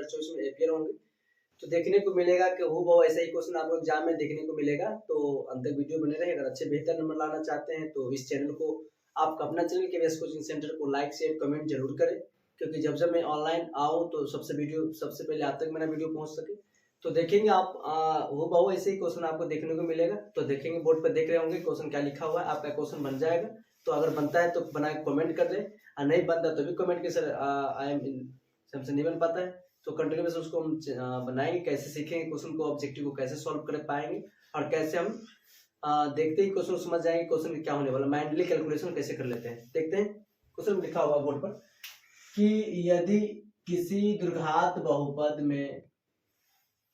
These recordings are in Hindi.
चॉइस में अपियर होंगे। तो देखने को मिलेगा कि हूबहू ऐसा ही क्वेश्चन आपको एग्जाम में देखने को मिलेगा। तो अंत तक वीडियो बने रहे। अगर अच्छे बेहतर नंबर लाना चाहते हैं तो इस चैनल को, आप अपना चैनल KVS कोचिंग सेंटर को लाइक शेयर कमेंट जरूर करें, क्योंकि जब जब मैं ऑनलाइन आऊँ तो सबसे पहले आप तक मेरा वीडियो पहुँच सके। तो देखेंगे आप हूबहू ऐसे ही क्वेश्चन आपको देखने को मिलेगा। तो देखेंगे, बोर्ड पर देख रहे होंगे क्वेश्चन क्या लिखा हुआ है, आपका क्वेश्चन बन जाएगा। तो अगर बनता है तो बना के कमेंट कर दें, और नहीं बनता तो भी कमेंट के सर हमसे नहीं बन पाता है तो कंटिन्यू बेस उसको हम बनाएंगे। कैसे सीखेंगे क्वेश्चन को, ऑब्जेक्टिव को कैसे सॉल्व कर पाएंगे, और कैसे हम देखते ही क्वेश्चन समझ जाएंगे क्वेश्चन क्या होने वाला, माइंडली कैलकुलेशन कैसे कर लेते हैं। देखते हैं क्वेश्चन लिखा हुआ बोर्ड पर कि यदि किसी द्विघात बहुपद में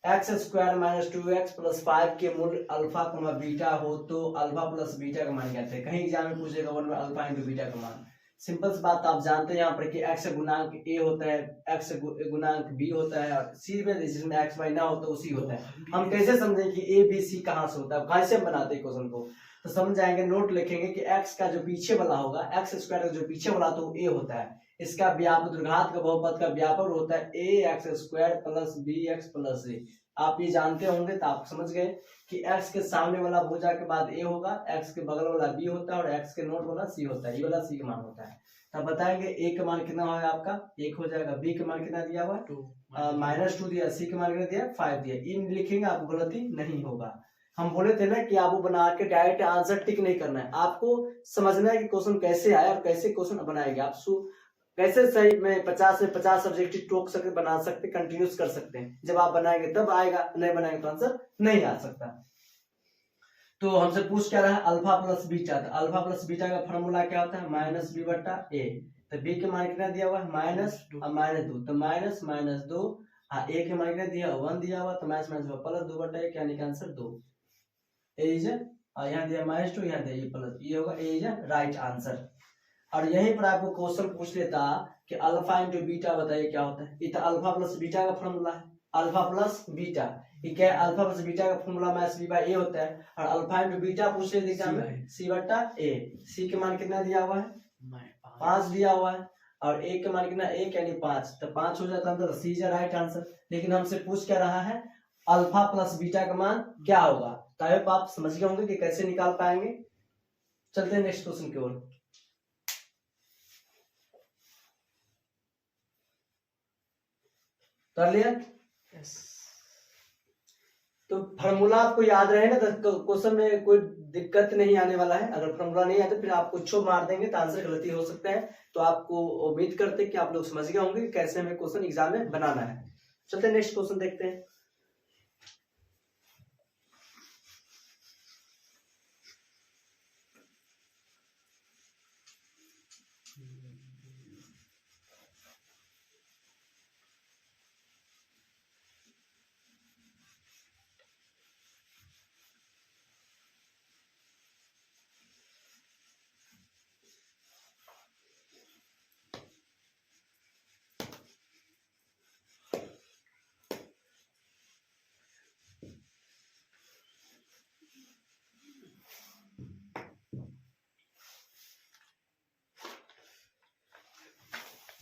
x² - 2x + 5 के मूल्य अल्फा बीटा हो तो अल्फा प्लस बीटा का मान ज्ञात है। कहीं एग्जाम में पूछेगा 1 में अल्फा × बीटा का मान। सिंपल सी बात आप जानते हैं यहाँ पर कि x गुणांक a होता है, x गुणांक b होता है, और c में जिसमें x y ना हो तो उसी होता है। हम कैसे समझें कि a b c कहाँ से होता है, कैसे हम बनाते हैं क्वेश्चन को, तो समझ जाएंगे। नोट लिखेंगे कि x का जो पीछे वाला होगा, x² का जो पीछे वाला तो a होता है, इसका व्यापक द्विघात का बहुपद का व्यापक होता है ax² + bx + a। आप ये जानते होंगे तो आप समझ गए कि x के सामने वाला भुजा के बाद a होगा, x के बगल वाला b होता है, और x के नोट वाला c होता है। ये वाला c का मान होता है। तब बताएंगे a का मान कितना होगा, आपका 1 हो जाएगा। b का मान कितना दिया हुआ है, -2 दिया। c का मान कितना दिया, 5 दिया। इन लिखेंगे, आपको गलती नहीं होगा। हम बोले थे ना कि आपको बना के डायरेक्ट आंसर टिक नहीं करना है, आपको समझना है कि क्वेश्चन कैसे आया और कैसे क्वेश्चन बनाएंगे। आप कैसे सही में 50 से 50 सब्जेक्ट टोक सकते, बना सकते, कंटिन्यूस कर सकते हैं। जब आप बनाएंगे तब आएगा, नहीं बनाएंगे तो आंसर नहीं आ सकता। तो हमसे पूछ क्या रहा है, अल्फा प्लस बीटा। तो अल्फा प्लस बीटा का फॉर्मूला क्या होता है, -b/a। तो b के मान कितना दिया हुआ है, -2, तो -2, a के मान कितना दिया, 1 दिया हुआ, तो -+2/1, यानी कि आंसर 2। यहाँ दिया -2, यहाँ दिया प्लस, ये होगा ए राइट आंसर। और यहीं पर आपको क्वेश्चन पूछ लेता कि अल्फा × बीटा बताइए क्या होता है। ये तो अल्फा प्लस बीटा का फॉर्मूला है, अल्फा प्लस बीटा। ये क्या है, अल्फा प्लस बीटा का फॉर्मूला -b/a होता है, और अल्फा × बीटा पूछ लेते एग्जाम में c/a। c के मान कितना दिया हुआ है, 5 दिया हुआ है, और a के मान कितना 1 यानी 5, तो 5 हो जाता है, तो c इज राइट आंसर। लेकिन हमसे पूछ क्या रहा है, अल्फा प्लस बीटा का मान क्या होगा। तो आप समझ गए होंगे कि कैसे निकाल पाएंगे। चलते हैं नेक्स्ट क्वेश्चन की ओर। कर लिया, तो फॉर्मूला आपको याद रहे ना, तो क्वेश्चन में कोई दिक्कत नहीं आने वाला है। अगर फॉर्मूला नहीं आता फिर आप कुछ मार देंगे तो आंसर गलती हो सकता है। तो आपको उम्मीद करते हैं कि आप लोग समझ गए होंगे कैसे हमें क्वेश्चन एग्जाम में बनाना है। चलते हैं नेक्स्ट क्वेश्चन देखते हैं।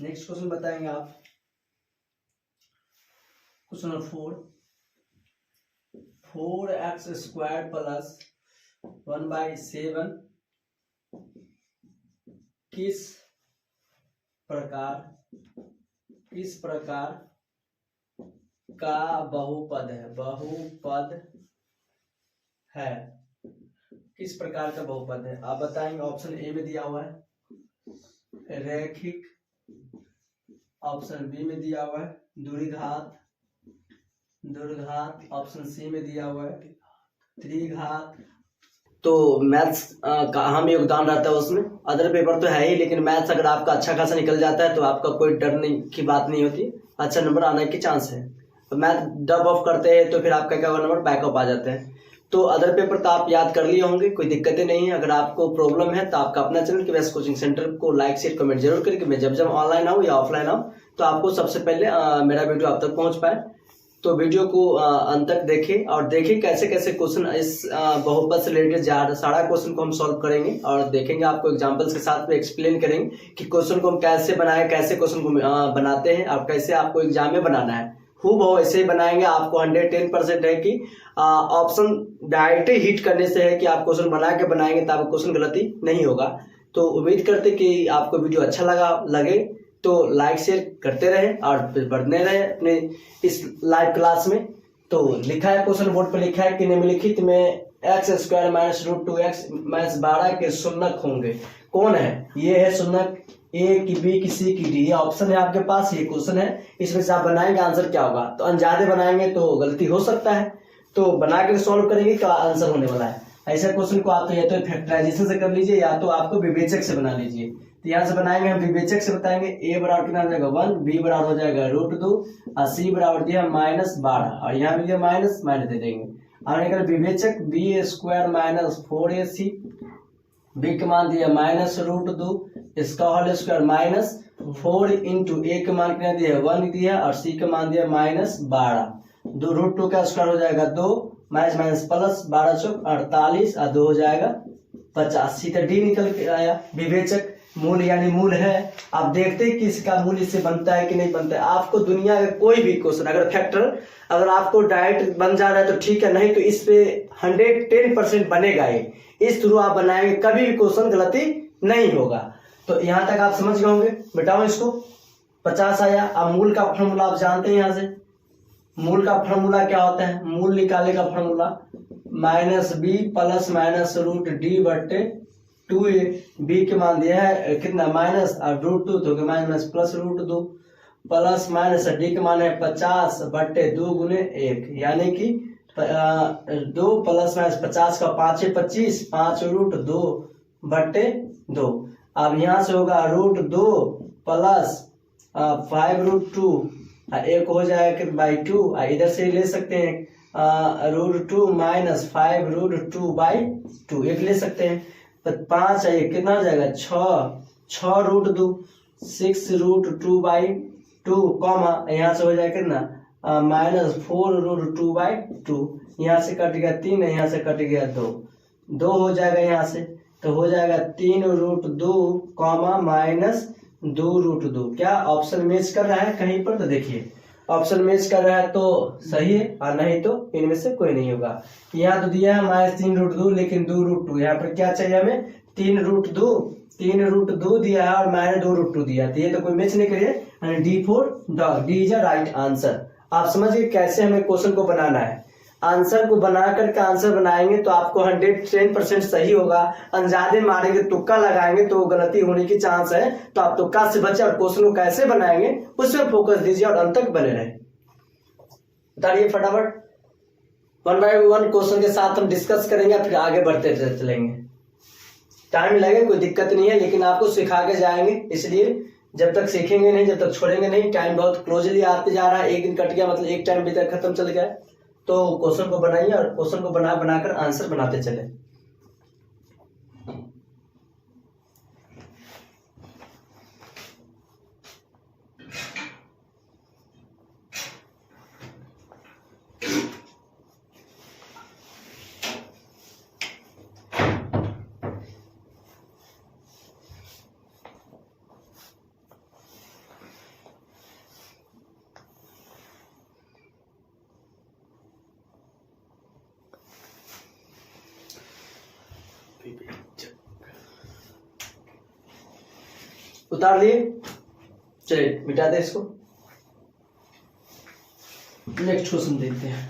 नेक्स्ट क्वेश्चन बताएंगे आप, क्वेश्चन नंबर 4x² + 1/7 किस प्रकार का बहुपद है, किस प्रकार का बहुपद है। आप बताएंगे। ऑप्शन ए में दिया हुआ है रैखिक, ऑप्शन बी में दिया हुआ है द्विघात, ऑप्शन सी में दिया हुआ है त्रिघात। तो मैथ्स का अहम योगदान रहता है उसमें। अदर पेपर तो है ही, लेकिन मैथ्स अगर आपका अच्छा खासा निकल जाता है तो आपका कोई डर नहीं की बात नहीं होती, अच्छा नंबर आने के चांस है। तो मैथ डब ऑफ करते हैं तो फिर आपका क्या नंबर बैकअप आ जाता है। तो अदर पेपर तो आप याद कर लिए होंगे, कोई दिक्कतें नहीं है। अगर आपको प्रॉब्लम है तो आपका अपना चैनल KVS कोचिंग सेंटर को लाइक शेयर कमेंट जरूर करें कि मैं जब ऑनलाइन आऊँ या ऑफलाइन आऊँ तो आपको सबसे पहले मेरा वीडियो आप तक पहुँच पाए। तो वीडियो को अंत तक देखें और देखें कैसे कैसे क्वेश्चन इस बहुपद से रिलेटेड सारा क्वेश्चन को हम सॉल्व करेंगे और देखेंगे, आपको एग्जांपल्स के साथ में एक्सप्लेन करेंगे कि क्वेश्चन को हम कैसे बनाएं, कैसे क्वेश्चन को बनाते हैं और कैसे आपको एग्जाम में बनाना है। हूबहू ऐसे ही बनाएंगे। आपको 110% है कि ऑप्शन डायरेक्ट हिट करने से है कि आप क्वेश्चन बना के बनाएंगे तो आपको क्वेश्चन गलती नहीं होगा। तो उम्मीद करते कि आपको वीडियो अच्छा लगे तो लाइक शेयर करते रहे और बढ़ने रहे अपने इस लाइव क्लास में। तो लिखा है क्वेश्चन बोर्ड पर लिखा है कि निम्नलिखित में x² - √2x - 12 के शून्यक होंगे। कौन है? ये है शून्यक ए की, बी की, सी की, डी। ये ऑप्शन है आपके पास, ये क्वेश्चन है। इसमें से आप बनाएंगे आंसर क्या होगा। तो अनजाने बनाएंगे तो गलती हो सकता है, तो बना के सॉल्व करेंगे तो आंसर होने वाला है। ऐसे क्वेश्चन को आप तो या तो फैक्टराइजेशन से कर लीजिए या तो आपको विवेचक से बना लीजिए। तो यहाँ से बनाएंगे हम विवेचक से बताएंगे। ए बराबर कितना हो जाएगा 1, बी बराबर हो जाएगा √2 और सी बराबर दिया -12 और यहाँ भी दिया माइनस दे देंगे। और अगर विवेचक b² - 4ac, बी का मान दिया -√2 इसका होल स्क्वायर -4 इंटू ए का मान कितना दिया 1 दिया और सी का मान दिया -12। 2 √2 का स्क्वायर हो जाएगा 2 माइनस प्लस 12 चौक 48 और 2 हो जाएगा 50। सीधा डी निकल के आया। विवेचक मूल यानी मूल है। आप देखते हैं कि इसका मूल इससे बनता है कि नहीं बनता है। आपको दुनिया का कोई भी क्वेश्चन अगर फैक्टर अगर आपको डायरेक्ट बन जा रहा है तो ठीक है, नहीं तो इस पे 110% बनेगा। ये इस थ्रू आप बनाएंगे कभी भी क्वेश्चन गलती नहीं होगा। तो यहाँ तक आप समझ गए होंगे। बेटाओ इसको 50 आया। अब मूल का फॉर्मूला आप जानते हैं। यहाँ से मूल का फॉर्मूला क्या होता है? मूल निकाले का फॉर्मूला -b + -√d/2a। बी के मान दिया है कितना माइनस और √2 तो minus plus √2 plus minus D के मान है 50/2 × 1 यानी कि 2 + -50 का 5 है 25 5 √2/2। अब यहाँ से होगा √2 प्लस 5√2 एक हो जाएगा बाई 2। इधर से ले सकते हैं √2 - 5√2/2 एक ले सकते हैं। 5 है कितना हो जाएगा 6 √2 6√2/2 कॉमा यहाँ से हो जाएगा कितना -4√2/2। यहाँ से कट गया 3, यहाँ से कट गया 2 हो जाएगा यहाँ से। तो हो जाएगा 3√2 कॉमा -2√2। क्या ऑप्शन मैच कर रहा है कहीं पर? तो देखिए ऑप्शन मैच कर रहा है तो सही है और नहीं तो इनमें से कोई नहीं होगा। यहाँ तो दिया है -3√2 लेकिन 2√2। यहाँ पर क्या चाहिए हमें? 3√2 दिया है और -2√2 दिया। तो ये तो कोई मैच नहीं करिए। D4 dog, D is a right answer. आप समझिए कैसे हमें क्वेश्चन को बनाना है। आंसर को बना करके आंसर बनाएंगे तो आपको 110% सही होगा। अनजाने मारेंगे, तुक्का लगाएंगे तो गलती होने की चांस है। तो आप तुक्का से बचे और क्वेश्चन को कैसे बनाएंगे उस पर फोकस दीजिए और अंत तक बने रहे। बताइए फटाफट। 1 by 1 क्वेश्चन के साथ हम डिस्कस करेंगे, फिर आगे बढ़ते चलेंगे। टाइम लगेगा, कोई दिक्कत नहीं है, लेकिन आपको सिखा के जाएंगे। इसलिए जब तक सीखेंगे नहीं, जब तक छोड़ेंगे नहीं। टाइम बहुत क्लोजली आते जा रहा है। एक दिन कट गया मतलब एक टाइम भी तक खत्म चल गया। तो क्वेश्चन को बनाइए और क्वेश्चन को बनाकर आंसर बनाते चले। उतार लिए, चलिए मिटा दे इसको। नेक्स्ट क्वेश्चन देखते हैं।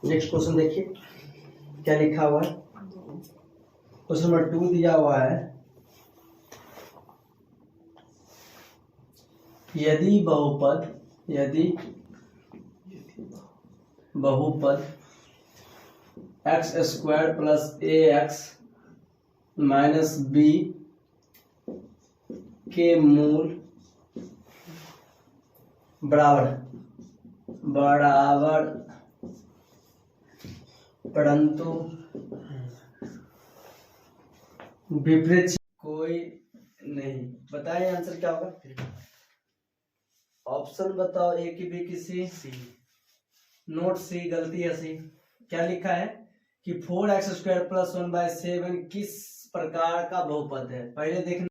नेक्स्ट क्वेश्चन देखिए क्या लिखा हुआ है। क्वेश्चन नंबर 2 दिया हुआ है, यदि बहुपद बहुपद एक्स स्क्वायर प्लस ए एक्स माइनस बी के मूल बराबर परंतु विपरीत कोई नहीं। बताइए आंसर क्या होगा। ऑप्शन बताओ, ए की बी की सी। नोट सी, गलती है सी। क्या लिखा है कि 4x² + 1/7 किस प्रकार का बहुपद है। पहले देखना